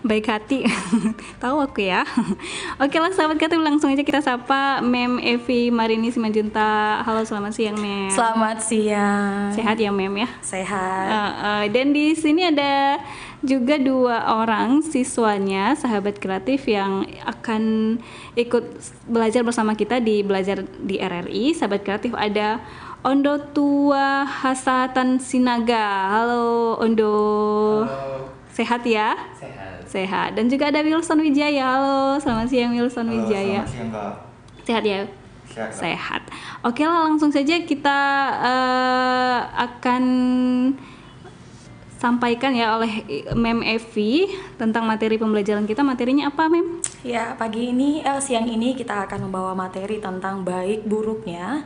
Baik hati. Tahu aku ya. Oke lah sahabat kreatif, langsung aja kita sapa Mem Evi Marini Simanjuntak. Halo, selamat siang Mem. Selamat siang. Sehat ya Mem ya? Sehat. Dan di sini ada juga 2 orang siswanya sahabat kreatif yang akan ikut belajar bersama kita di belajar di RRI. Sahabat kreatif ada Ondo Tua Hasatan Sinaga. Halo Ondo. Halo. Sehat ya? Sehat. Dan juga ada Wilson Wijaya. Halo, selamat siang Wilson Wijaya. Selamat siang Kak. Sehat ya? Sehat. Oke lah, langsung saja kita akan sampaikan ya oleh Mem Evi tentang materi pembelajaran kita. Materinya apa Mem? Ya, siang ini kita akan membawa materi tentang baik buruknya,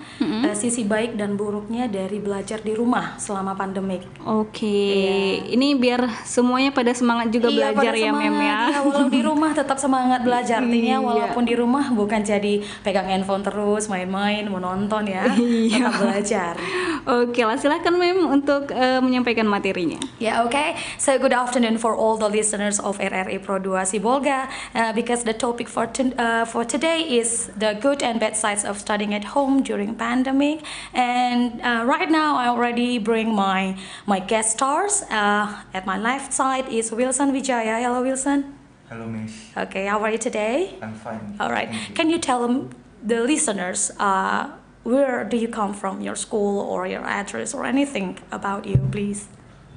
sisi baik dan buruknya dari belajar di rumah selama pandemik. Oke, ini biar semuanya pada semangat juga belajar ya Mem ya. Iya, walau di rumah tetap semangat belajar. Artinya walaupun di rumah bukan jadi pegang handphone terus, main-main, menonton ya, tetap belajar. Oke lah, silakan Mem untuk menyampaikan materinya. Yeah, okay. So good afternoon for all the listeners of RRI Pro 2 Sibolga. Because the topic for today is the good and bad sides of studying at home during pandemic. And right now I already bring my guest stars. At my left side is Wilson Wijaya. Hello Wilson. Hello Miss. Okay, how are you today? I'm fine. All right. Thank you. Can you tell the listeners where do you come from, your school or your address or anything about you, please?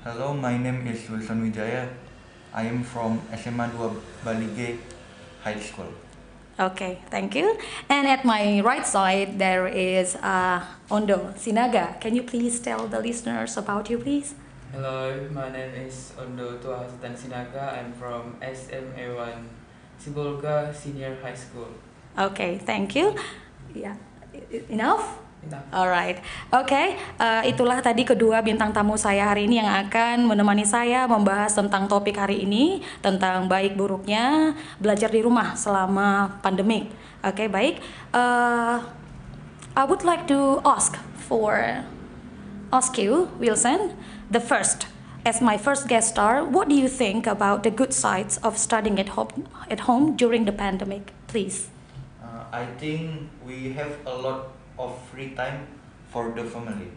Hello, my name is Wilson Wijaya. I am from SMA 2 Balige High School. Okay, thank you. And at my right side there is Ondo Sinaga. Can you please tell the listeners about you, please? Hello, my name is Ondo Tua Hasatan Sinaga. I'm from SMA 1 Sibolga Senior High School. Okay, thank you. Yeah, enough? Enough. Alright, oke. Itulah tadi kedua bintang tamu saya hari ini yang akan menemani saya membahas tentang topik hari ini, tentang baik buruknya belajar di rumah selama pandemik. Oke, baik. I would like to ask you, Wilson, as my first guest star, what do you think about the good sides of studying at home during the pandemic, please? I think we have a lot of free time for the family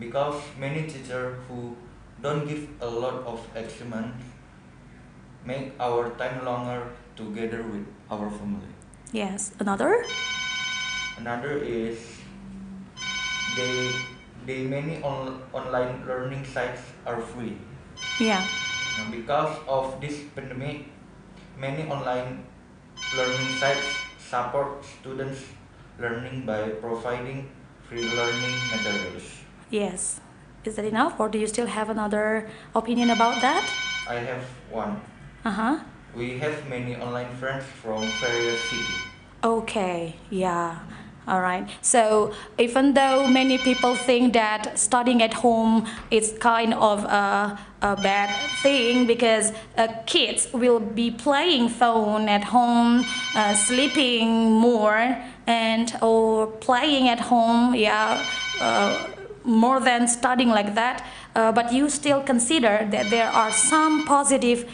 because many teachers who don't give a lot of achievement make our time longer together with our family. Yes, another is they many online learning sites are free. yeah. Now, because of this pandemic, many online learning sites support students learning by providing free learning materials. Yes. Is that enough, or do you still have another opinion about that? I have one. Uh-huh. We have many online friends from various cities. Okay, yeah. All right. So even though many people think that studying at home is kind of a bad thing because kids will be playing phone at home, sleeping more, or playing at home, more than studying like that. But you still consider that there are some positive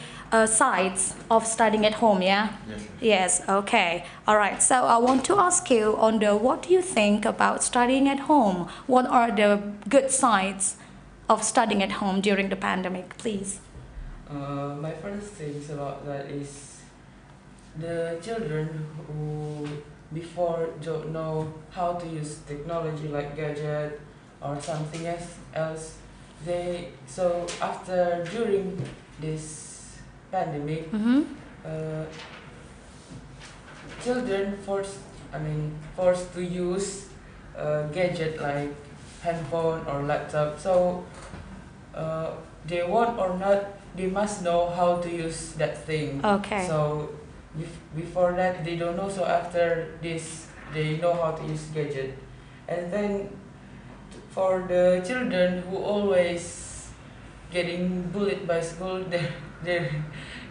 sides of studying at home, yeah? Yes. Yes, okay. All right. So I want to ask you, Ondo, what do you think about studying at home? What are the good sides of studying at home during the pandemic, please? My first things about that is the children who before don't know how to use technology like gadget or something else. During this pandemic, children forced to use gadget like handphone or laptop. So they want or not, they must know how to use that thing. Okay. So before that they don't know. So after this they know how to use gadget, and then for the children who always getting bullied by school, they're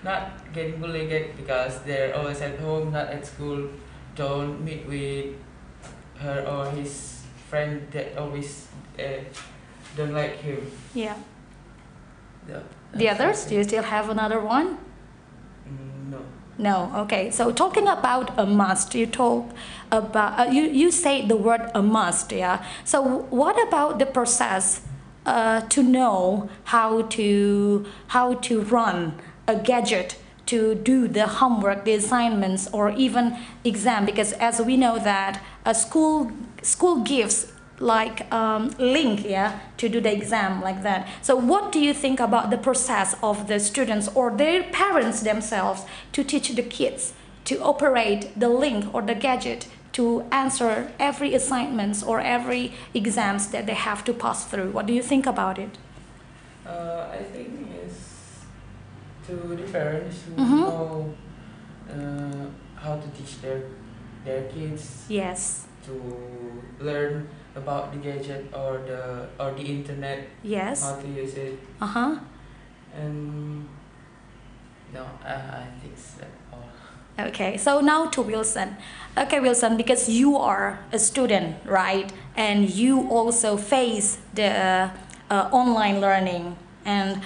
not getting bullied yet because they're always at home, not at school, don't meet with her or his friend that always don't like him. Yeah. Yeah. The others, do you still have another one? No. No. Okay. So talking about a must, you talk about you say the word a must. Yeah. So what about the process to know how to run a gadget to do the homework, the assignments, or even exam? Because as we know that a school gives like link, yeah, to do the exam like that. So what do you think about the process of the students or their parents themselves to teach the kids to operate the link or the gadget to answer every assignments or every exams that they have to pass through? What do you think about it? I think it's to the parents who Mhm. know how to teach their kids Yes. to learn about the gadget or the internet, Yes. how to use it, Uh-huh. and no, I think that's all. Okay, so now to Wilson. Okay, Wilson, because you are a student, right? And you also face the online learning. And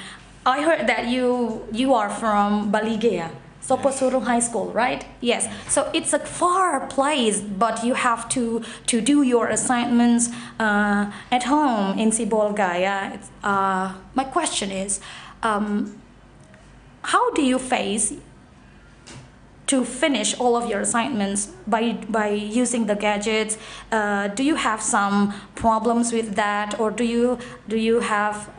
I heard that you are from Baligea, Soposurung High School, right? Yes. So it's a far place, but you have to do your assignments at home in Sibolga. Yeah. My question is, how do you face to finish all of your assignments by using the gadgets? Do you have some problems with that, or do you have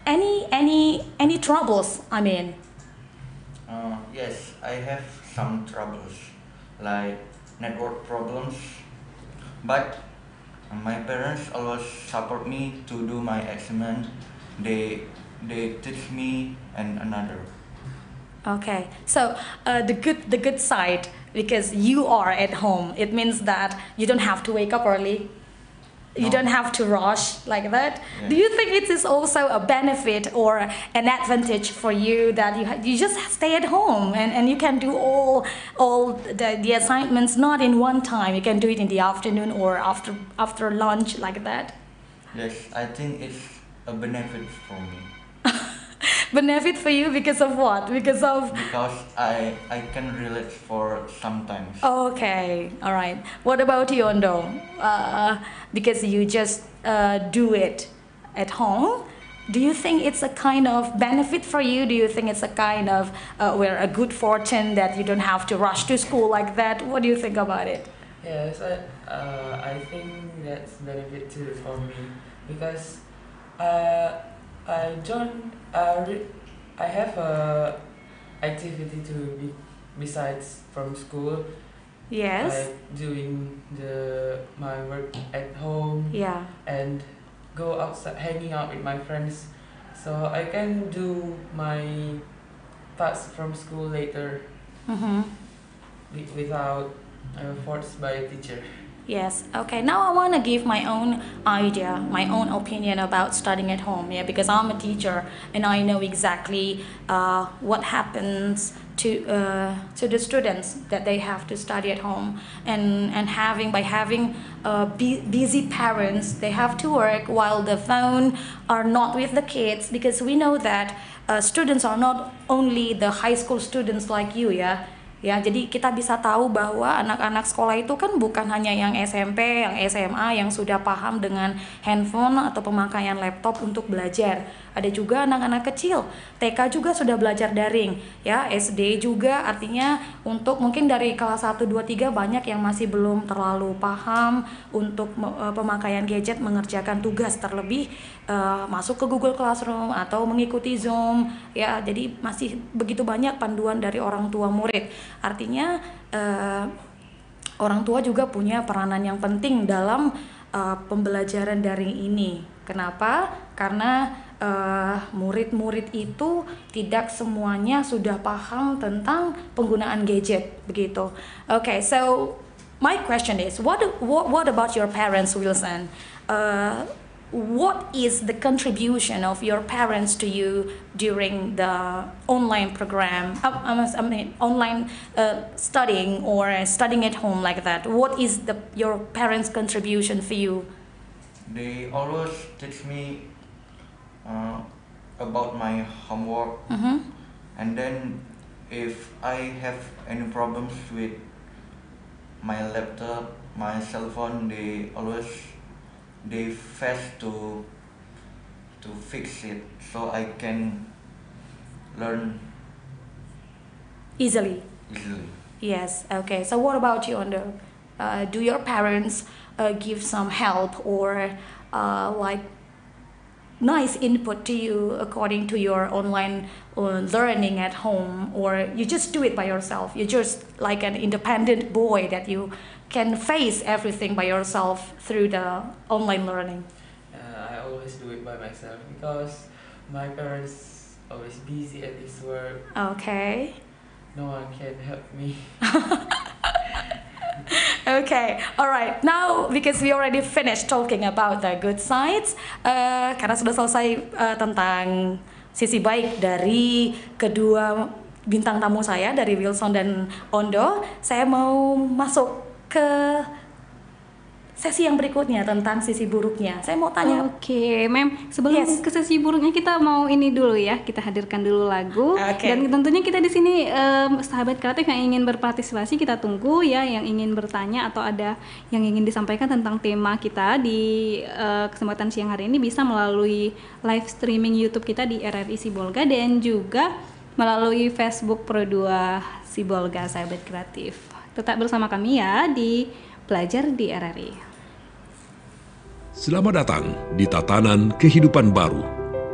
any troubles? I mean, Yes, I have some troubles like network problems, but my parents always support me to do my assignment. They teach me and another. okay. So the good side, because you are at home, it means that you don't have to wake up early. You No. don't have to rush like that. Yeah. Do you think it is also a benefit or an advantage for you that you just stay at home and you can do all the assignments not in one time? You can do it in the afternoon or after lunch like that. Yes, I think it's a benefit for me Benefit for you because of what? Because of because I can relate for sometimes. okay, all right. What about you, Ondo? Because you just do it at home. Do you think it's a kind of benefit for you? Do you think it's a kind of where a good fortune that you don't have to rush to school like that? What do you think about it? Yes, I think that's benefit too for me because I don't I have a activity to be besides from school, Yes. like doing my work at home Yeah. and go outside hanging out with my friends, so I can do my tasks from school later Mm-hmm. without forced by a teacher. Yes. Okay. Now I want to give my own idea, my own opinion about studying at home. Yeah, because I'm a teacher and I know exactly what happens to the students that they have to study at home, and having busy parents, they have to work while the phone are not with the kids, because we know that students are not only the high school students like you, ya. Ya, jadi kita bisa tahu bahwa anak-anak sekolah itu kan bukan hanya yang SMP, yang SMA yang sudah paham dengan handphone atau pemakaian laptop untuk belajar. Ada juga anak-anak kecil, TK juga sudah belajar daring, ya, SD juga, artinya untuk mungkin dari kelas 1, 2, 3 banyak yang masih belum terlalu paham untuk pemakaian gadget mengerjakan tugas, terlebih masuk ke Google Classroom atau mengikuti Zoom, ya, jadi masih begitu banyak panduan dari orang tua murid. Artinya orang tua juga punya peranan yang penting dalam pembelajaran daring ini. Kenapa? Karena murid-murid itu tidak semuanya sudah paham tentang penggunaan gadget, begitu. Okay, so my question is, what about your parents, Wilson? What is the contribution of your parents to you during the online program? I mean, online studying or studying at home like that. What is your parents' contribution for you? They always teach me about my homework, Mm-hmm. and then if I have any problems with my laptop, my cell phone, they fast to fix it, so I can learn Easily. easily. Yes. Okay. So what about you, Ondo? Do your parents give some help or like nice input to you according to your online learning at home, or you just do it by yourself? You're just like an independent boy that you can face everything by yourself through the online learning. I always do it by myself because my parents always busy at his work. Okay. No one can help me. Okay, alright. Now because we already finished talking about the good sides, karena sudah selesai tentang sisi baik dari kedua bintang tamu saya, dari Wilson dan Ondo, saya mau masuk ke sesi yang berikutnya tentang sisi buruknya. Saya mau tanya. Oke, Mem, sebelum Yes. ke sesi buruknya kita mau ini dulu ya, kita hadirkan dulu lagu. Oke. Dan tentunya kita di sini sahabat kreatif yang ingin berpartisipasi kita tunggu ya, yang ingin bertanya atau ada yang ingin disampaikan tentang tema kita di kesempatan siang hari ini bisa melalui live streaming YouTube kita di RRI Sibolga dan juga melalui Facebook Pro2 Sibolga sahabat kreatif. Tetap bersama kami ya di Belajar di RRI. Selamat datang di tatanan kehidupan baru.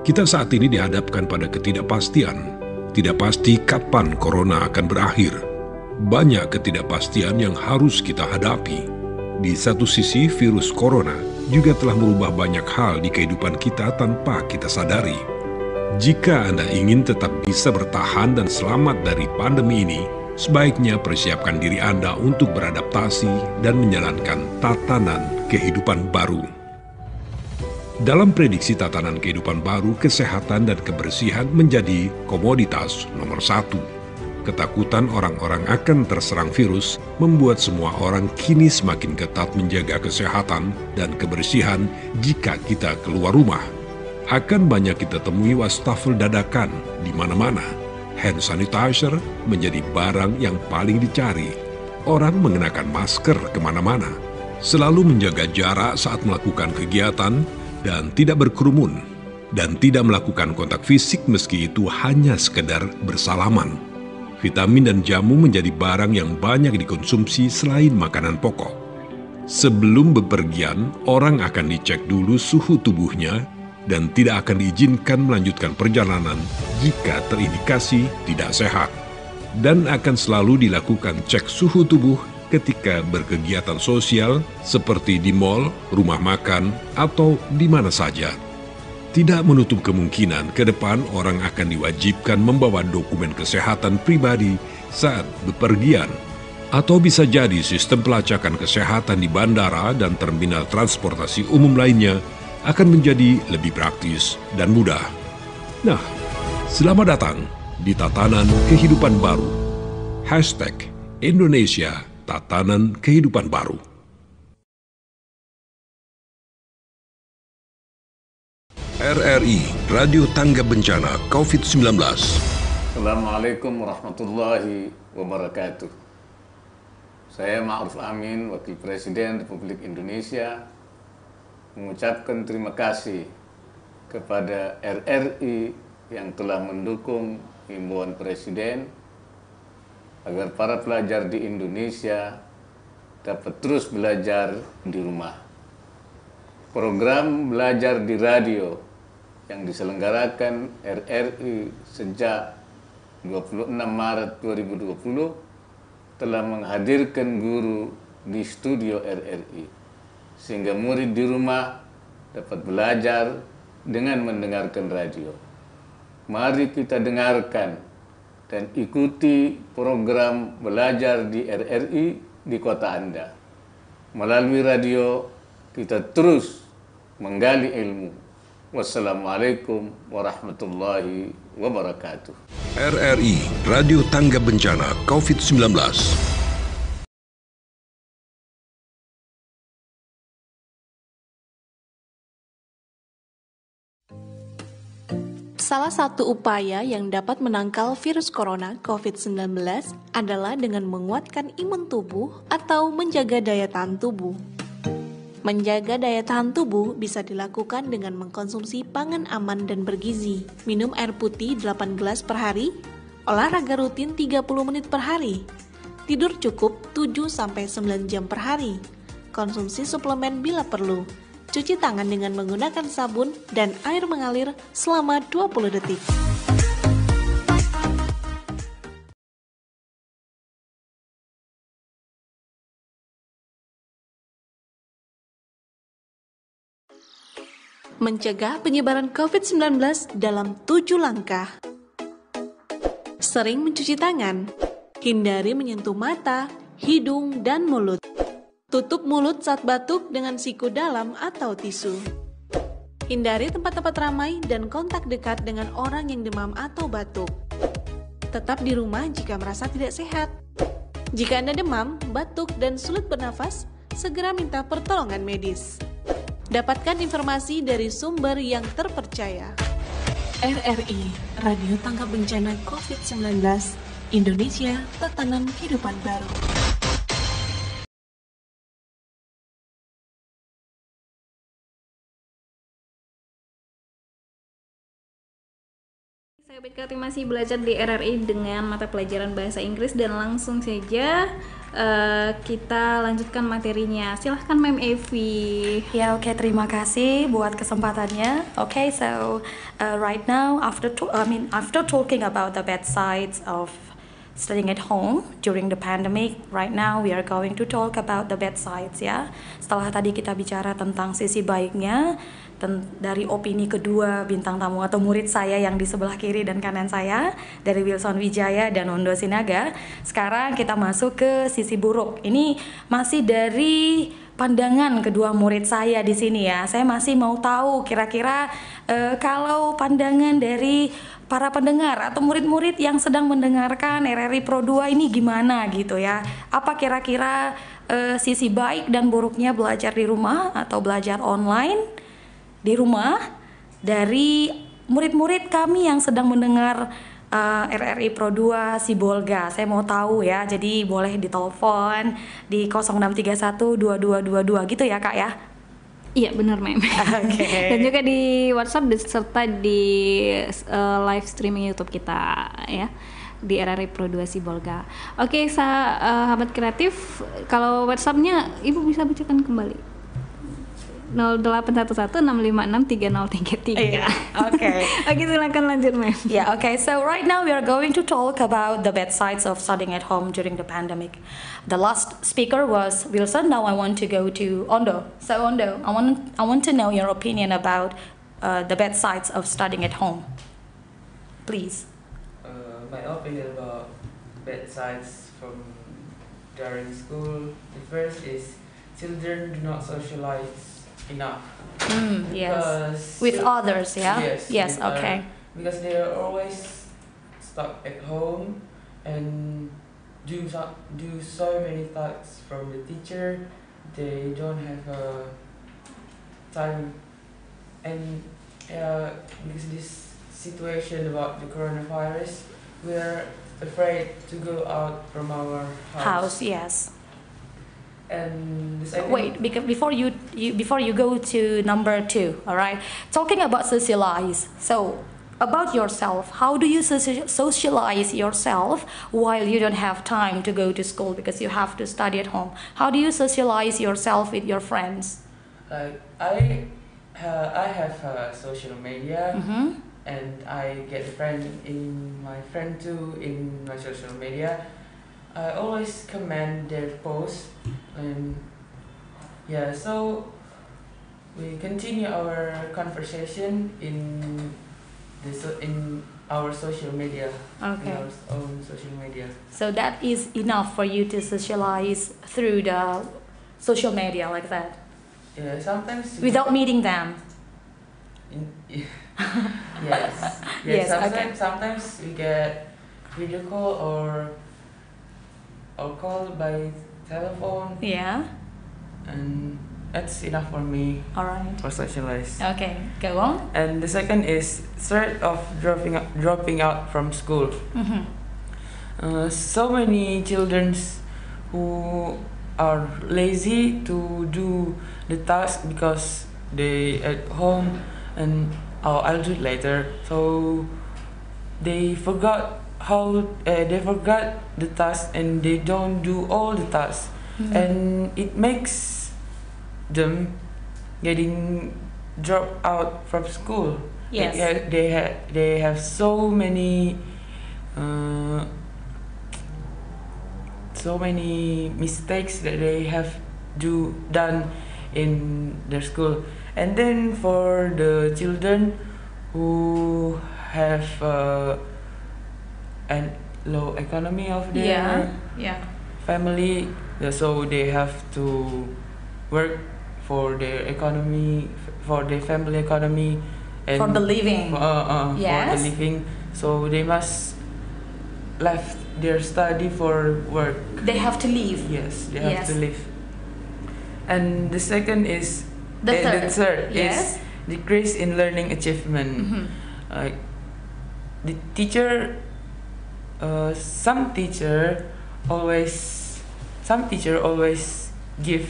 Kita saat ini dihadapkan pada ketidakpastian. Tidak pasti kapan corona akan berakhir. Banyak ketidakpastian yang harus kita hadapi. Di satu sisi, virus corona juga telah merubah banyak hal di kehidupan kita tanpa kita sadari. Jika Anda ingin tetap bisa bertahan dan selamat dari pandemi ini, sebaiknya persiapkan diri Anda untuk beradaptasi dan menjalankan tatanan kehidupan baru. Dalam prediksi tatanan kehidupan baru, kesehatan dan kebersihan menjadi komoditas nomor 1. Ketakutan orang-orang akan terserang virus membuat semua orang kini semakin ketat menjaga kesehatan dan kebersihan jika kita keluar rumah. Akan banyak kita temui wastafel dadakan di mana-mana. Hand sanitizer menjadi barang yang paling dicari. Orang mengenakan masker kemana-mana. Selalu menjaga jarak saat melakukan kegiatan dan tidak berkerumun, dan tidak melakukan kontak fisik meski itu hanya sekedar bersalaman. Vitamin dan jamu menjadi barang yang banyak dikonsumsi selain makanan pokok. Sebelum bepergian, orang akan dicek dulu suhu tubuhnya dan tidak akan diizinkan melanjutkan perjalanan jika terindikasi tidak sehat. Dan akan selalu dilakukan cek suhu tubuh ketika berkegiatan sosial seperti di mal, rumah makan, atau di mana saja. Tidak menutup kemungkinan ke depan orang akan diwajibkan membawa dokumen kesehatan pribadi saat bepergian. Atau bisa jadi sistem pelacakan kesehatan di bandara dan terminal transportasi umum lainnya akan menjadi lebih praktis dan mudah. Nah, selamat datang di tatanan kehidupan baru. #Indonesia Tatanan Kehidupan Baru. RRI Radio Tangga Bencana COVID-19. Assalamualaikum warahmatullahi wabarakatuh. Saya Ma'ruf Amin, Wakil Presiden Republik Indonesia, mengucapkan terima kasih kepada RRI yang telah mendukung himbauan Presiden agar para pelajar di Indonesia dapat terus belajar di rumah. Program belajar di radio yang diselenggarakan RRI sejak 26 Maret 2020 telah menghadirkan guru di studio RRI, sehingga murid di rumah dapat belajar dengan mendengarkan radio. Mari kita dengarkan dan ikuti program belajar di RRI di kota Anda. Melalui radio, kita terus menggali ilmu. Wassalamualaikum warahmatullahi wabarakatuh. RRI Radio Tangga Bencana COVID-19. Salah satu upaya yang dapat menangkal virus corona COVID-19 adalah dengan menguatkan imun tubuh atau menjaga daya tahan tubuh. Menjaga daya tahan tubuh bisa dilakukan dengan mengkonsumsi pangan aman dan bergizi, minum air putih 8 gelas per hari, olahraga rutin 30 menit per hari, tidur cukup 7-9 jam per hari, konsumsi suplemen bila perlu, cuci tangan dengan menggunakan sabun dan air mengalir selama 20 detik. Mencegah penyebaran COVID-19 dalam 7 langkah. Sering mencuci tangan. Hindari menyentuh mata, hidung, dan mulut. Tutup mulut saat batuk dengan siku dalam atau tisu. Hindari tempat-tempat ramai dan kontak dekat dengan orang yang demam atau batuk. Tetap di rumah jika merasa tidak sehat. Jika Anda demam, batuk, dan sulit bernafas, segera minta pertolongan medis. Dapatkan informasi dari sumber yang terpercaya. RRI, Radio Tanggap Bencana COVID-19, Indonesia, Tatanan Kehidupan Baru. Sahabat Kreatif masih belajar di RRI dengan mata pelajaran bahasa Inggris dan langsung saja kita lanjutkan materinya. Silahkan Mem Evi. Ya, oke, terima kasih buat kesempatannya. Oke, so right now after talking about the bad sides of studying at home during the pandemic, right now we are going to talk about the bad sides ya. Setelah tadi kita bicara tentang sisi baiknya dari opini kedua bintang tamu atau murid saya yang di sebelah kiri dan kanan saya, dari Wilson Wijaya dan Ondo Sinaga. Sekarang kita masuk ke sisi buruk. Ini masih dari pandangan kedua murid saya di sini ya. Saya masih mau tahu kira-kira kalau pandangan dari para pendengar atau murid-murid yang sedang mendengarkan RRI Pro 2 ini gimana gitu ya. Apa kira-kira sisi baik dan buruknya belajar di rumah atau belajar online di rumah dari murid-murid kami yang sedang mendengar RRI Pro 2 Sibolga. Saya mau tahu ya, jadi boleh ditelepon di 06312222 gitu ya Kak ya? Iya benar Mem. Okay. Dan juga di WhatsApp serta di live streaming YouTube kita ya, di RRI Pro 2 Sibolga. Oke, sahabat kreatif, kalau WhatsApp-nya Ibu bisa bacakan kembali. 0811-656-3033. Okay. Oke, silakan lanjut Mem. Yeah, okay. So right now we are going to talk about the bad sides of studying at home during the pandemic. The last speaker was Wilson. Now I want to go to Ondo. So Ondo, I want to know your opinion about the bad sides of studying at home. Please. My opinion about bad sides from during school. The first is children do not socialize enough. Yes. With others, yeah? Yes, okay. Because they are always stuck at home and do so many tasks from the teacher. They don't have time, and because this situation about the coronavirus, we are afraid to go out from our house. Yes. And the second, wait, because before you go to number 2, all right, talking about socialize, so about yourself, how do you socialize yourself while you don't have time to go to school because you have to study at home? How do you socialize yourself with your friends? I have social media, and I get a friend in my friend too in my social media. I always comment their posts, and yeah, so we continue our conversation in our social media. Okay. In our own social media. So that is enough for you to socialize through the social media like that. Yeah, sometimes without meeting them. Yes. Yes. Sometimes we get video call or call by telephone. Yeah. And That's enough for me All right. for socialize. Okay, go on. And the second is threat of dropping out from school. So many children who are lazy to do the task because they at home and I'll do it later. So they forgot the task and they don't do all the tasks, and it makes them getting dropped out from school. Yes. They have so many mistakes that they have done in their school. And then for the children who have an low economy of their family, so they have to work for their economy, for their family economy, and For the living. Yes. for the living. So they must left their study for work. They have to leave. Yes, they have Yes. to leave. And the second is The third. is Yes. decrease in learning achievement. Like the teacher, some teacher always give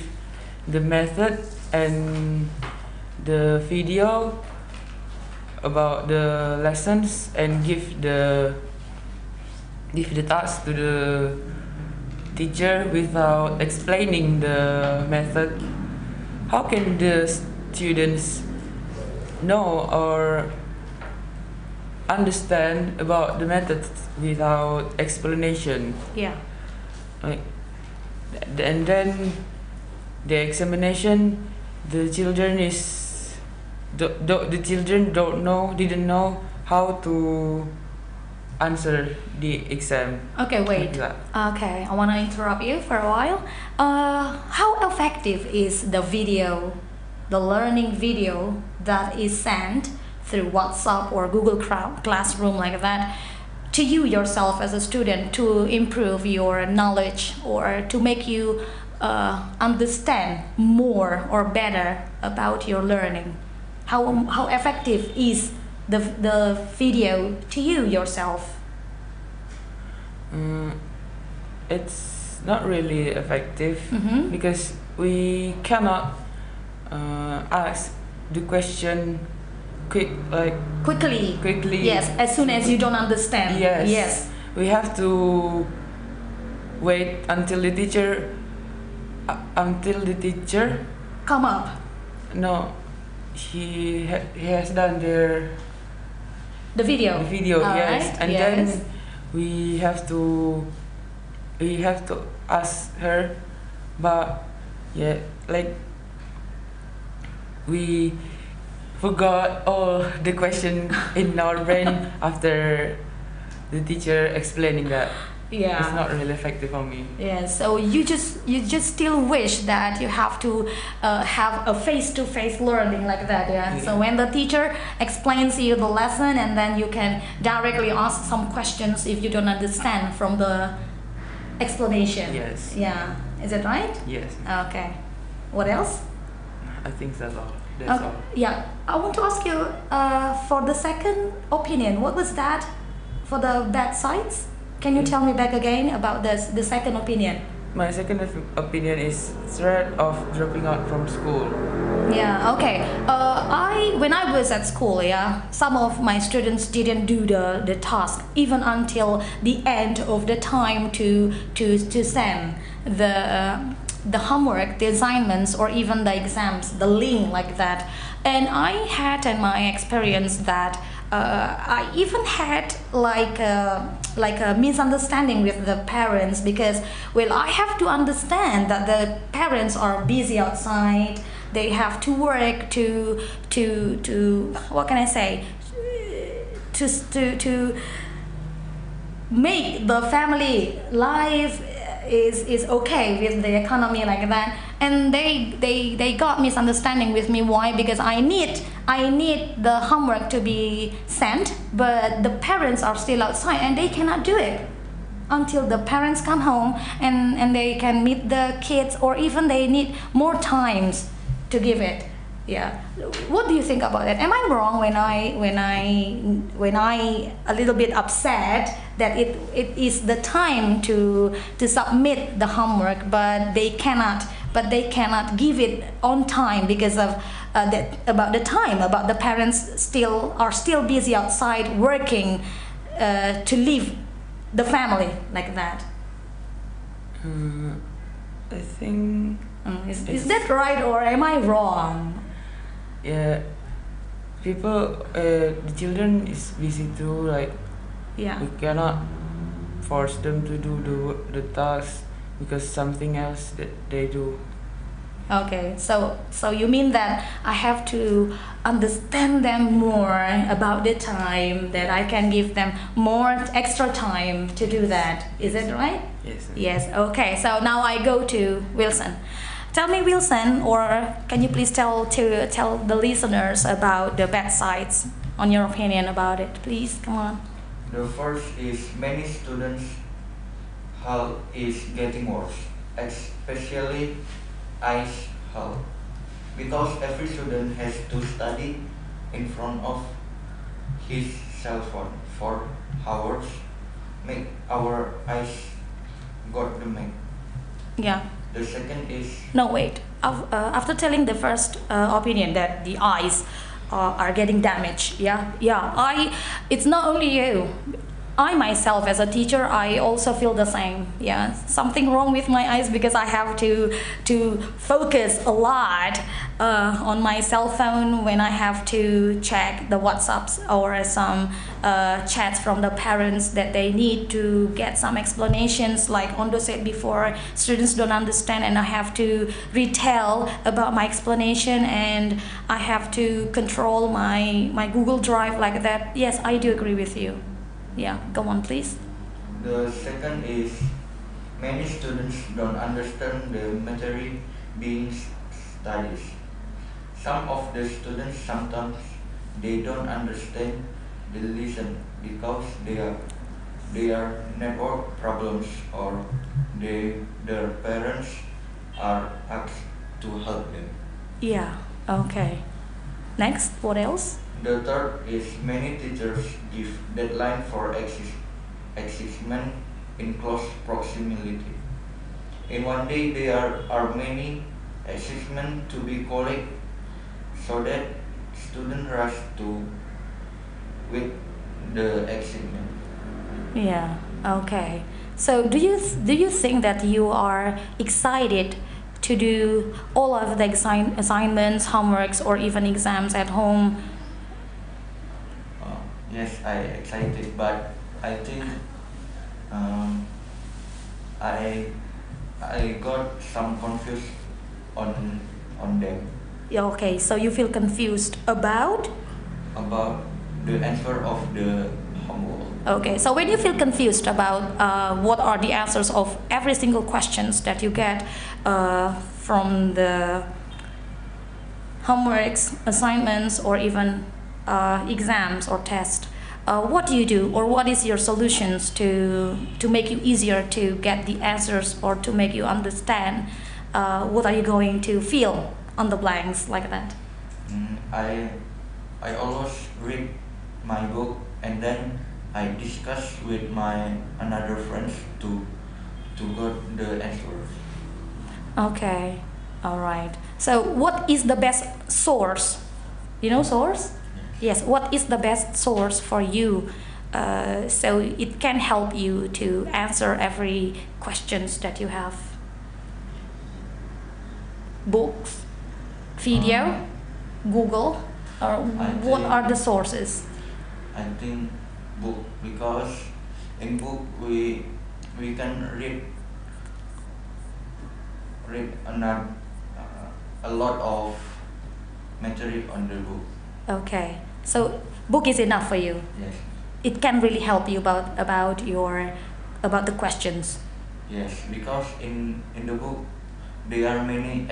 the method and the video about the lessons and give the task to the teacher without explaining the method. How can the students know or understand about the method without explanation? Yeah. Like, and then the examination, the children didn't know how to answer the exam. Okay, wait. Like that. Okay, I want to interrupt you for a while. How effective is the video, the learning video that is sent through WhatsApp or Google Classroom like that to you yourself as a student to improve your knowledge or to make you understand more or better about your learning? How effective is the video to you yourself? It's not really effective Mhm. because we cannot ask the question quickly. Yes, as soon as you don't understand. Yes. We have to wait until the teacher Come up. no, he has done the video. All yes, right, and yes. then we have to ask her, but yeah, like we forgot all the question in our brain after the teacher explaining that. Yeah. It's not really effective for me. Yeah, so you just still wish that you have to have a face-to-face learning like that, yeah? So when the teacher explains you the lesson and then you can directly ask some questions if you don't understand from the explanation. Yes. Yeah, is it right? Yes. Okay. What else? I think that's all. That's all. Yeah, I want to ask you for the second opinion, what was that for the bad sides? Can you tell me back again about the second opinion? My second opinion is threat of dropping out from school. Yeah, okay. When I was at school, yeah, some of my students didn't do the task even until the end of the time to send the homework, the assignments, or even the exams, the link like that. And I had in my experience that I even had like a misunderstanding with the parents because, well, I have to understand that the parents are busy outside. They have to work to what can I say? To make the family life is okay with the economy like that, and they got misunderstanding with me. Why? Because I need the homework to be sent, but the parents are still outside and they cannot do it until the parents come home and they can meet the kids, or even they need more times to give it. Yeah. What do you think about that? Am I wrong when I a little bit upset that it is the time to submit the homework, but they cannot give it on time because of about the parents are still busy outside working to leave the family like that. I think Is that right or am I wrong? yeah, the children is busy too. Like Yeah. we cannot force them to do the task because something else that they do. Okay, so you mean that I have to understand them more about the time, that I can give them more extra time to do that. Is it right? Yes. Yes. Okay. So now I go to Wilson. Tell me, Wilson, or can you please tell the listeners about the bad sides, on your opinion about it, please? Come on. The first is many students' health is getting worse, especially eyes health, because every student has to study in front of his cell phone for hours, make our eyes got the make. Yeah. The second is No, wait. After telling the first opinion that the eyes are getting damaged, it's not only you. I myself, as a teacher, I also feel the same. Yeah, something wrong with my eyes because I have to focus a lot on my cell phone when I have to check the WhatsApps or some chats from the parents that they need to get some explanations. Like Ondo said before, students don't understand, and I have to retell about my explanation, and I have to control my Google Drive like that. Yes, I do agree with you. Yeah, go on, please. the second is many students don't understand the material being studied. Some of the students sometimes they don't understand the lesson because they are network problems or their parents are asked to help them. Yeah, okay. Next, what else? The third is many teachers give deadline for assessment in close proximity. In one day there are many assessments to be collected, so that students rush to with the assessment. Yeah, okay. So do you think that you are excited to do all of the assignments, homeworks, or even exams at home? Yes, I excited, but I think I got some confused on them Yeah, okay, so you feel confused about? the answer of the homework. Okay, so when you feel confused about what are the answers of every single questions that you get from the homeworks, assignments, or even exams or tests, what do you do, or what is your solutions to make you easier to get the answers or to make you understand what are you going to feel on the blanks like that? I always read my book and then I discuss with my another friends to get the answers. Okay, all right. So what is the best source? You know source? Yes, what is the best source for you so it can help you to answer every questions that you have? Books, video, Google, or what are the sources? I think book, because in book we can read another, a lot of material on the book. Okay, so book is enough for you. Yes. It can really help you about the questions. Yes, because in the book there are many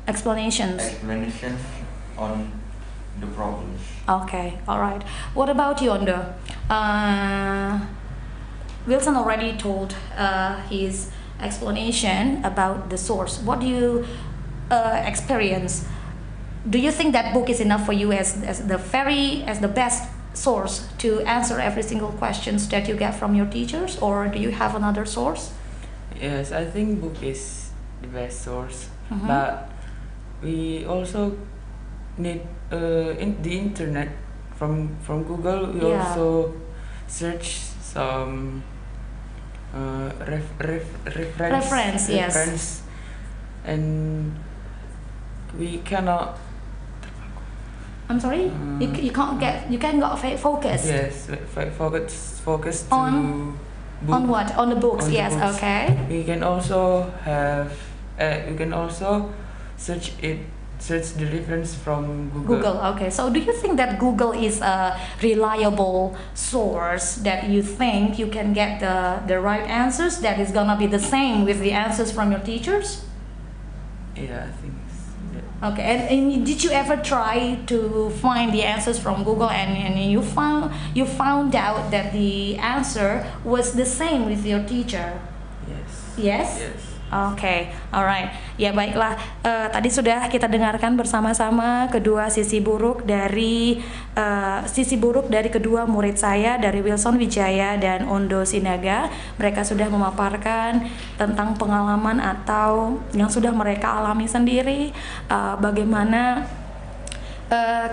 Explanations. explanations on the problems. Okay, all right. What about you, Ondo? Wilson already told his explanation about the source. What do experience. Do you think that book is enough for you as the best source to answer every single questions that you get from your teachers, or do you have another source? Yes, I think book is the best source, but we also need in the internet from Google. We also search some reference, yes, and we cannot. I'm sorry, you can't got focus. Yes, focus on book. On what? On the books. On the yes, books. okay. We can also have. We can also search the reference from Google. Okay. So do you think that Google is a reliable source that you think you can get the right answers that is gonna be the same with the answers from your teachers? Yeah, I think. Okay, and did you ever try to find the answers from Google and you found out that the answer was the same with your teacher? Yes. Yes? Yes. Oke, alright. Ya baiklah, tadi sudah kita dengarkan bersama-sama kedua sisi buruk dari kedua murid saya, dari Wilson Wijaya dan Ondo Sinaga. Mereka sudah memaparkan tentang pengalaman atau yang sudah mereka alami sendiri, bagaimana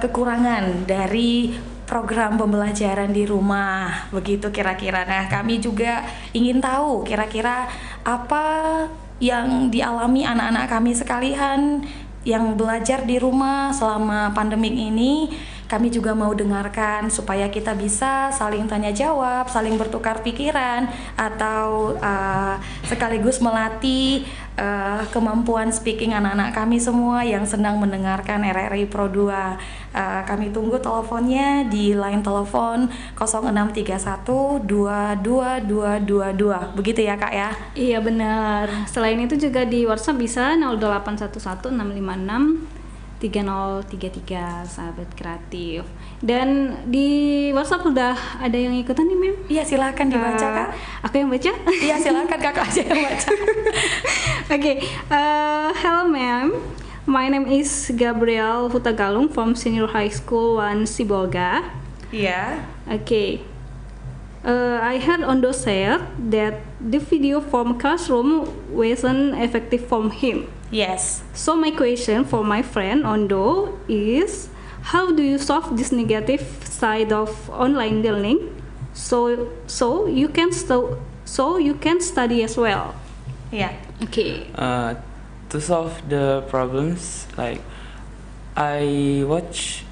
kekurangan dari program pembelajaran di rumah, begitu kira-kira. Nah, kami juga ingin tahu kira-kira apa yang dialami anak-anak kami sekalian yang belajar di rumah selama pandemik ini. Kami juga mau dengarkan supaya kita bisa saling tanya jawab, saling bertukar pikiran, atau sekaligus melatih kemampuan speaking anak-anak kami semua yang sedang mendengarkan RRI Pro 2. Kami tunggu teleponnya di line telepon 0631 22222. Begitu ya Kak ya? Iya benar. Selain itu juga di WhatsApp bisa 0811 656 3033 sahabat kreatif. Dan di WhatsApp sudah ada yang ikutan nih Mem? Iya silakan dibaca Kak. Aku yang baca? Iya silakan Kakak aja yang baca. Okay, hello ma'am. My name is Gabriel Hutagalung from Senior High School 1 Sibolga. Yeah. Okay. I heard Ondo said that the video from classroom wasn't effective for him. Yes. So my question for my friend Ondo is, how do you solve this negative side of online learning so you can study as well? Yeah. Okay. To solve the problems, like I watch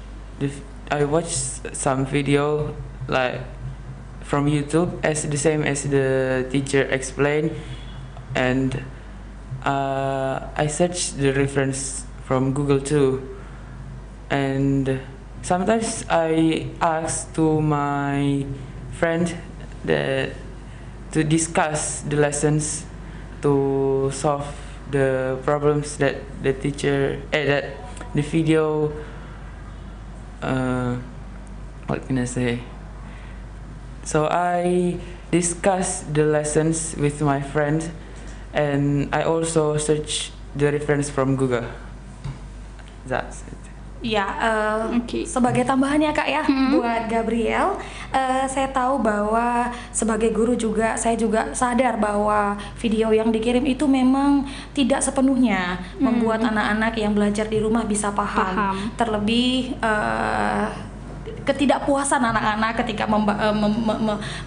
some video like from YouTube as the same as the teacher explained, and I search the reference from Google too, and sometimes I ask to my friend that to discuss the lessons to solve the problems that the teacher that the video what can I say, so I discuss the lessons with my friend, and I also search the reference from Google. That's it. Ya, Okay. sebagai tambahannya Kak ya, buat Gabriel, saya tahu bahwa sebagai guru juga, saya juga sadar bahwa video yang dikirim itu memang tidak sepenuhnya membuat anak-anak yang belajar di rumah bisa paham. Terlebih ketidakpuasan anak-anak ketika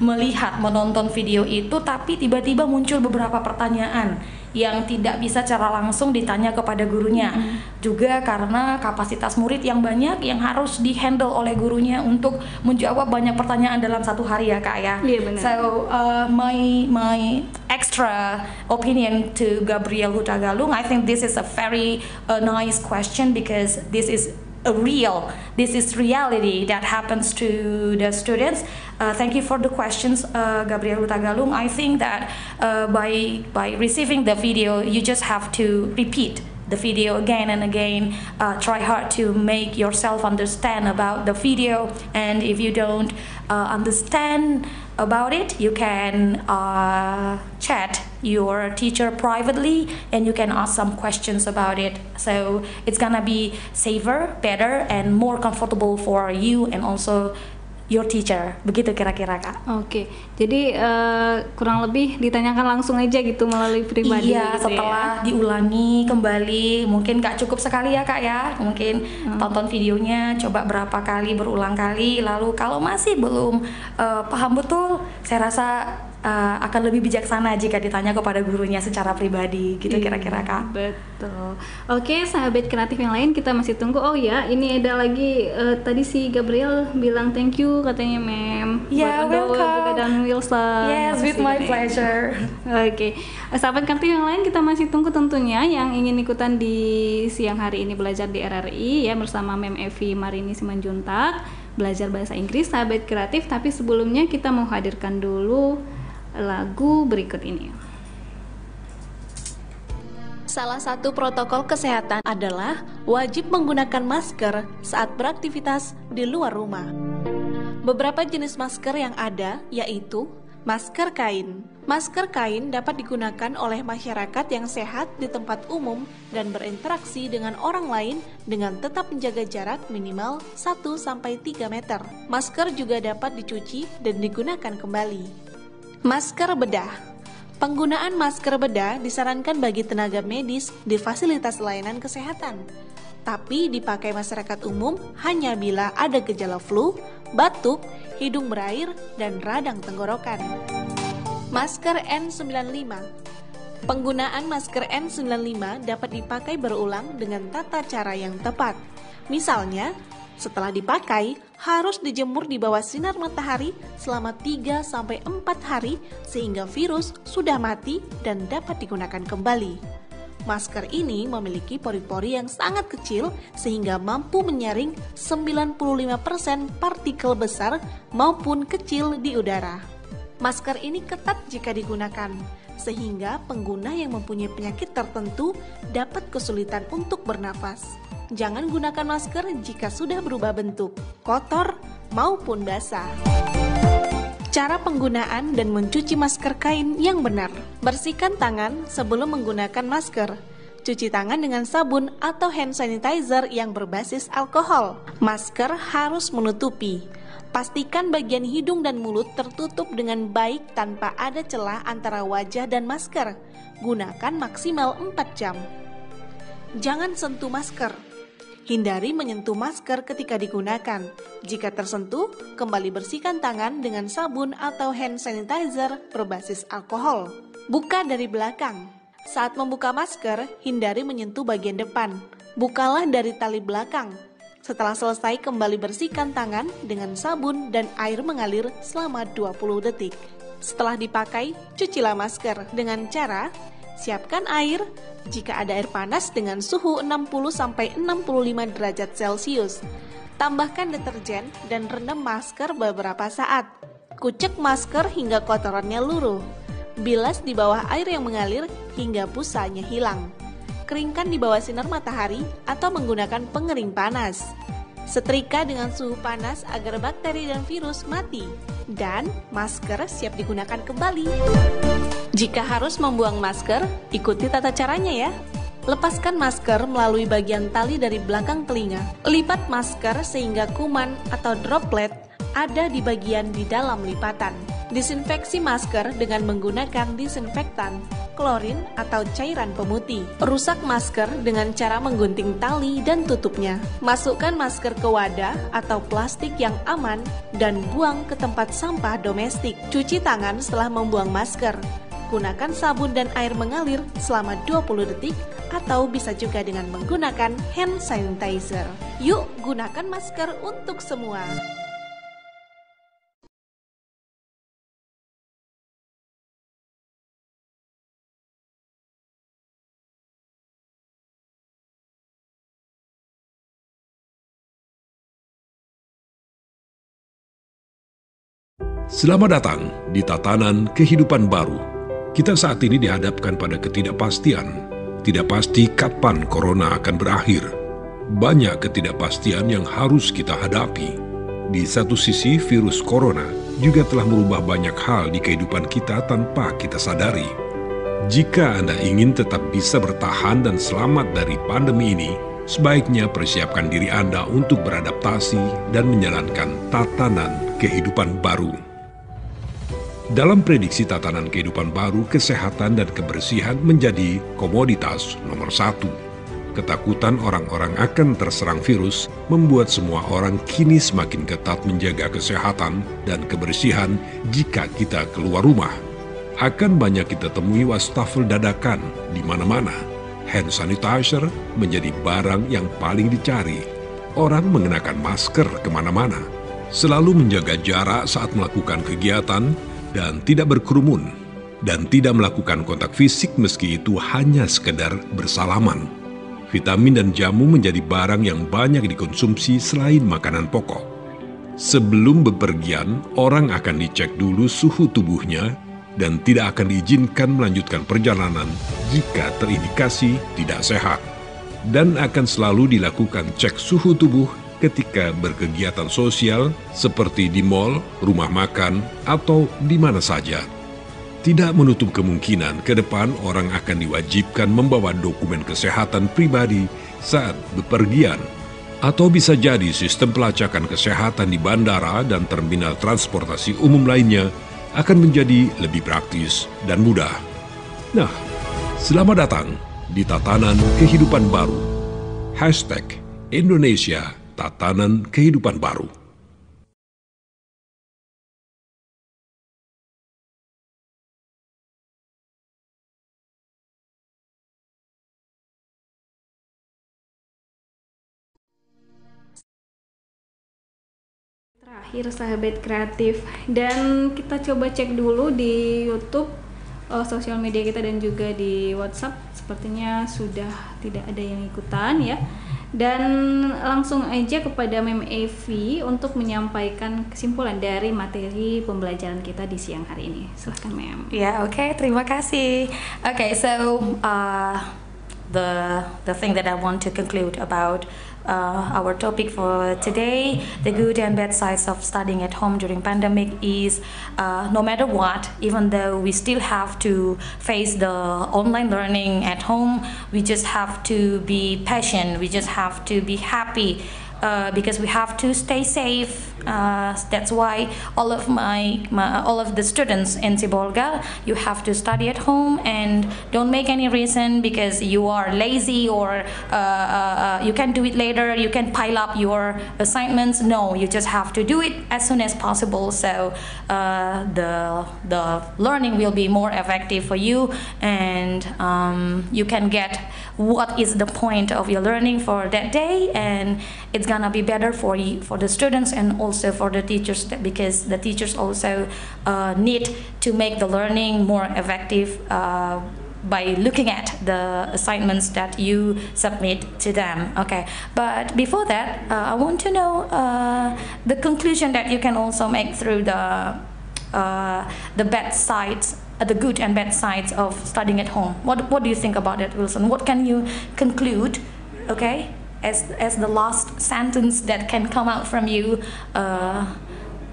melihat, menonton video itu, tapi tiba-tiba muncul beberapa pertanyaan yang tidak bisa secara langsung ditanya kepada gurunya. Juga karena kapasitas murid yang banyak yang harus dihandle oleh gurunya untuk menjawab banyak pertanyaan dalam satu hari ya Kak ya. Iya benar. So my extra opinion to Gabriel Hutagalung, I think this is a very nice question because this is reality that happens to the students. Thank you for the questions, Gabriel Hutagalung. I think that by receiving the video, you just have to repeat the video again and again. Try hard to make yourself understand about the video, and if you don't understand about it, you can chat your teacher privately and you can ask some questions about it. So it's gonna be safer, better, and more comfortable for you and also your teacher. Begitu kira-kira, Kak. Oke, jadi kurang lebih ditanyakan langsung aja gitu melalui pribadi. Iya, gitu setelah ya. diulangi kembali, mungkin Kak cukup sekali ya Kak ya. Mungkin tonton videonya, coba berapa kali, berulang kali. Lalu kalau masih belum paham betul, saya rasa akan lebih bijaksana jika ditanya kepada gurunya secara pribadi gitu kira-kira Kak. Betul. Oke, sahabat kreatif yang lain kita masih tunggu. Oh ya, ini ada lagi tadi si Gabriel bilang thank you katanya Mem. Yeah, buat Odo welcome. juga dan Wilson. Yes, with my Makasih, pleasure. Oke, sahabat kreatif yang lain kita masih tunggu tentunya yang ingin ikutan di siang hari ini belajar di RRI ya bersama Mem Evi Marini Simanjuntak belajar bahasa Inggris sahabat kreatif. Tapi sebelumnya kita mau hadirkan dulu lagu berikut ini. Salah satu protokol kesehatan adalah wajib menggunakan masker saat beraktivitas di luar rumah. Beberapa jenis masker yang ada yaitu masker kain. Masker kain dapat digunakan oleh masyarakat yang sehat di tempat umum dan berinteraksi dengan orang lain dengan tetap menjaga jarak minimal 1-3 meter. Masker juga dapat dicuci dan digunakan kembali. Masker bedah. Penggunaan masker bedah disarankan bagi tenaga medis di fasilitas layanan kesehatan, tapi dipakai masyarakat umum hanya bila ada gejala flu, batuk, hidung berair, dan radang tenggorokan. Masker N95. Penggunaan masker N95 dapat dipakai berulang dengan tata cara yang tepat. Misalnya, setelah dipakai, harus dijemur di bawah sinar matahari selama 3-4 hari sehingga virus sudah mati dan dapat digunakan kembali. Masker ini memiliki pori-pori yang sangat kecil sehingga mampu menyaring 95% partikel besar maupun kecil di udara. Masker ini ketat jika digunakan, sehingga pengguna yang mempunyai penyakit tertentu dapat kesulitan untuk bernafas. Jangan gunakan masker jika sudah berubah bentuk, kotor, maupun basah. Cara penggunaan dan mencuci masker kain yang benar. Bersihkan tangan sebelum menggunakan masker. Cuci tangan dengan sabun atau hand sanitizer yang berbasis alkohol. Masker harus menutupi. Pastikan bagian hidung dan mulut tertutup dengan baik tanpa ada celah antara wajah dan masker. Gunakan maksimal 4 jam. Jangan sentuh masker. Hindari menyentuh masker ketika digunakan. Jika tersentuh, kembali bersihkan tangan dengan sabun atau hand sanitizer berbasis alkohol. Buka dari belakang. Saat membuka masker, hindari menyentuh bagian depan. Bukalah dari tali belakang. Setelah selesai, kembali bersihkan tangan dengan sabun dan air mengalir selama 20 detik. Setelah dipakai, cucilah masker dengan cara siapkan air. Jika ada air panas dengan suhu 60-65 derajat Celcius. Tambahkan deterjen dan rendam masker beberapa saat. Kucek masker hingga kotorannya luruh. Bilas di bawah air yang mengalir hingga busanya hilang. Keringkan di bawah sinar matahari atau menggunakan pengering panas. Setrika dengan suhu panas agar bakteri dan virus mati. Dan masker siap digunakan kembali. Jika harus membuang masker, ikuti tata caranya ya. Lepaskan masker melalui bagian tali dari belakang telinga. Lipat masker sehingga kuman atau droplet ada di bagian di dalam lipatan. Disinfeksi masker dengan menggunakan disinfektan, klorin atau cairan pemutih. Rusak masker dengan cara menggunting tali dan tutupnya. Masukkan masker ke wadah atau plastik yang aman dan buang ke tempat sampah domestik. Cuci tangan setelah membuang masker. Gunakan sabun dan air mengalir selama 20 detik atau bisa juga dengan menggunakan hand sanitizer. Yuk, gunakan masker untuk semua. Selamat datang di tatanan kehidupan baru. Kita saat ini dihadapkan pada ketidakpastian. Tidak pasti kapan corona akan berakhir. Banyak ketidakpastian yang harus kita hadapi. Di satu sisi, virus corona juga telah merubah banyak hal di kehidupan kita tanpa kita sadari. Jika Anda ingin tetap bisa bertahan dan selamat dari pandemi ini, sebaiknya persiapkan diri Anda untuk beradaptasi dan menjalankan tatanan kehidupan baru. Dalam prediksi tatanan kehidupan baru, kesehatan dan kebersihan menjadi komoditas nomor 1. Ketakutan orang-orang akan terserang virus membuat semua orang kini semakin ketat menjaga kesehatan dan kebersihan jika kita keluar rumah. Akan banyak kita temui wastafel dadakan di mana-mana. Hand sanitizer menjadi barang yang paling dicari. Orang mengenakan masker kemana-mana. Selalu menjaga jarak saat melakukan kegiatan dan tidak berkerumun. Dan tidak melakukan kontak fisik meski itu hanya sekedar bersalaman. Vitamin dan jamu menjadi barang yang banyak dikonsumsi selain makanan pokok. Sebelum bepergian, orang akan dicek dulu suhu tubuhnya dan tidak akan diizinkan melanjutkan perjalanan jika terindikasi tidak sehat. Dan akan selalu dilakukan cek suhu tubuh ketika berkegiatan sosial seperti di mal, rumah makan, atau di mana saja. Tidak menutup kemungkinan ke depan orang akan diwajibkan membawa dokumen kesehatan pribadi saat bepergian. Atau bisa jadi sistem pelacakan kesehatan di bandara dan terminal transportasi umum lainnya akan menjadi lebih praktis dan mudah. Nah, selamat datang di Tatanan Kehidupan Baru. #Indonesia Tatanan Kehidupan Baru. Terakhir sahabat kreatif, dan kita coba cek dulu di YouTube, sosial media kita dan juga di WhatsApp sepertinya sudah tidak ada yang ikutan ya. Dan langsung aja kepada Mem Evi untuk menyampaikan kesimpulan dari materi pembelajaran kita di siang hari ini. Silahkan Mem. Yeah, okay, terima kasih. Okay, so the thing that I want to conclude about our topic for today, the good and bad sides of studying at home during pandemic, is no matter what, even though we still have to face the online learning at home, we just have to be patient, we just have to be happy, because we have to stay safe. That's why all of the students in Sibolga, you have to study at home and don't make any reason because you are lazy or you can do it later, you can pile up your assignments. No, you just have to do it as soon as possible, so the learning will be more effective for you, and you can get what is the point of your learning for that day, and it's gonna be better for you, for the students, and also for the teachers, because the teachers also need to make the learning more effective by looking at the assignments that you submit to them. Okay, but before that, I want to know the conclusion that you can also make through the bad sides, the good and bad sides of studying at home. What do you think about it, Wilson? What can you conclude, okay, as the last sentence that can come out from you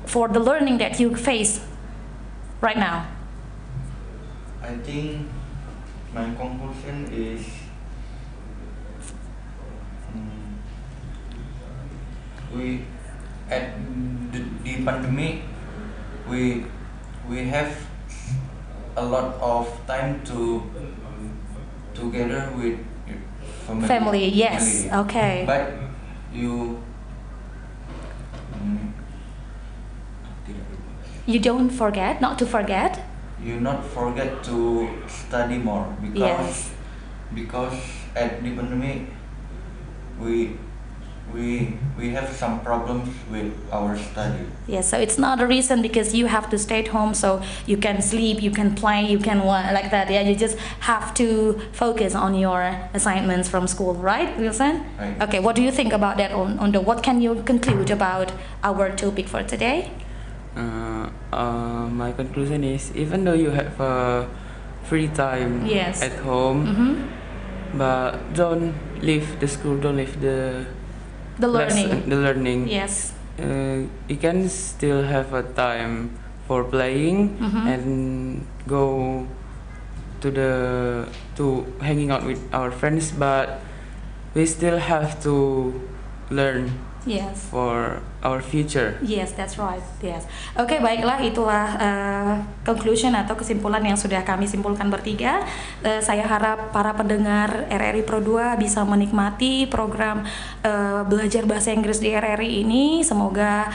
for the learning that you face right now? I think my conclusion is we at the pandemic we have a lot of time to together with family. Yes, family. okay. But you don't forget, not to forget. You not forget to study more, because Yes. because at the pandemic we have some problems with our study. Yes, so it's not a reason because you have to stay at home, so you can sleep, you can play, you can like that. Yeah, you just have to focus on your assignments from school, right, Wilson? Right. Okay, what do you think about that? On the what can you conclude about our topic for today? My conclusion is, even though you have free time Yes. at home, but don't leave the school, don't leave the The learning. Yes. Yes. You can still have a time for playing and go to hanging out with our friends, but we still have to learn Yes. for our future. Yes, that's right. Yes. Oke, baiklah, itulah conclusion atau kesimpulan yang sudah kami simpulkan bertiga. Saya harap para pendengar RRI Pro 2 bisa menikmati program belajar bahasa Inggris di RRI ini. Semoga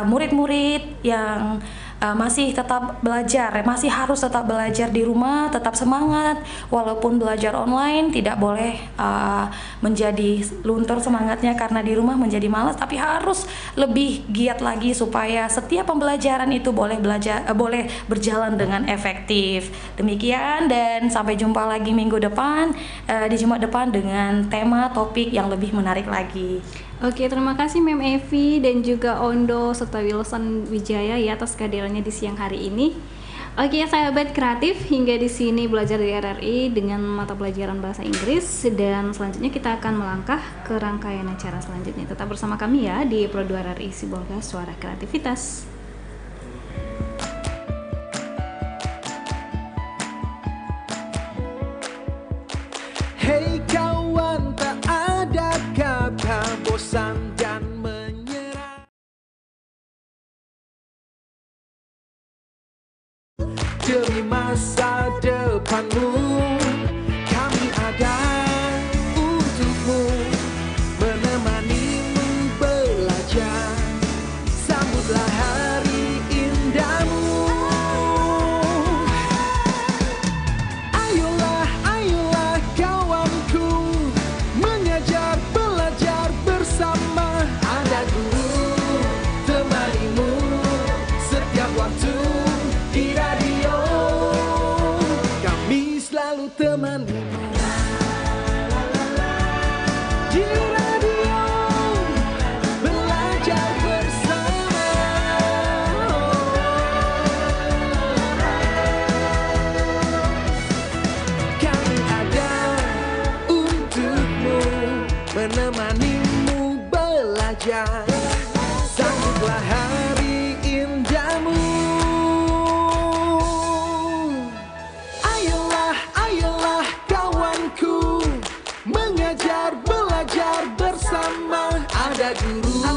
murid-murid yang masih tetap belajar, masih harus tetap belajar di rumah, tetap semangat walaupun belajar online, tidak boleh menjadi luntur semangatnya karena di rumah menjadi malas, tapi harus lebih giat lagi supaya setiap pembelajaran itu boleh berjalan dengan efektif. Demikian, dan sampai jumpa lagi minggu depan di Jumat depan dengan tema topik yang lebih menarik lagi. Oke, terima kasih Mem Evi dan juga Ondo serta Wilson Wijaya ya atas kehadirannya di siang hari ini. Oke, sahabat kreatif, hingga di sini belajar di RRI dengan mata pelajaran bahasa Inggris, dan selanjutnya kita akan melangkah ke rangkaian acara selanjutnya. Tetap bersama kami ya di Pro 2 RRI Sibolga, Suara Kreativitas. Hei kawan, tak ada kata bosan dan menyerah. Demi masa depanmu, kami ada untukmu, menemanimu belajar. Sambutlah hari indahmu. Ayolah, ayolah kawanku, mengajar, belajar bersama. Ada guru temanimu setiap waktu di radio. Kami selalu temanimu di radio, belajar bersama. Kami ada untukmu, menemanimu belajar. Sambutlah hari indahmu. Ayolah, ayolah kawanku, mengajar, belajar bersama. Ada guru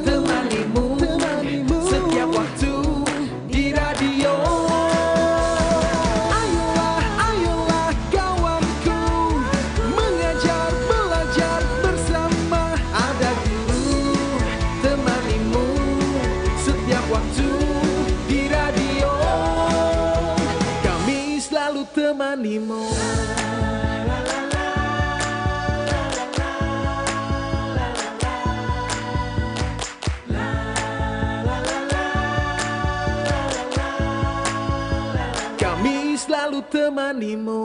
temanimu setiap waktu di radio. Ayolah, ayolah kawanku, mengajar, belajar bersama. Ada guru temanimu setiap waktu di radio. Kami selalu temanimu. Kami selalu temanimu.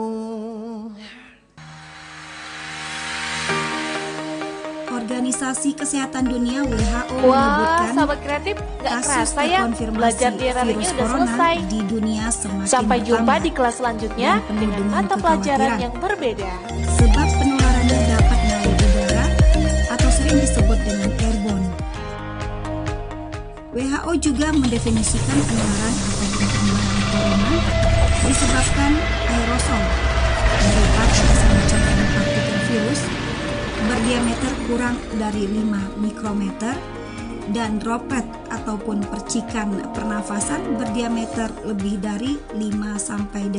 Organisasi Kesehatan Dunia WHO Wah, menyebutkan sahabat kreatif, gak kasus kerasa ya terkonfirmasi belajar di RRI virus udah corona selesai. di dunia semakin Sampai jumpa bertambah di kelas selanjutnya dan penuh dengan dengan mata pelajaran kekhawatiran. yang berbeda. sebab penularannya dapat melalui udara atau sering disebut dengan airborne. WHO juga mendefinisikan penularan atau perkembangan corona disebabkan aerosol berupa semacam partikel virus berdiameter kurang dari 5 mikrometer dan droplet ataupun percikan pernafasan berdiameter lebih dari 5 sampai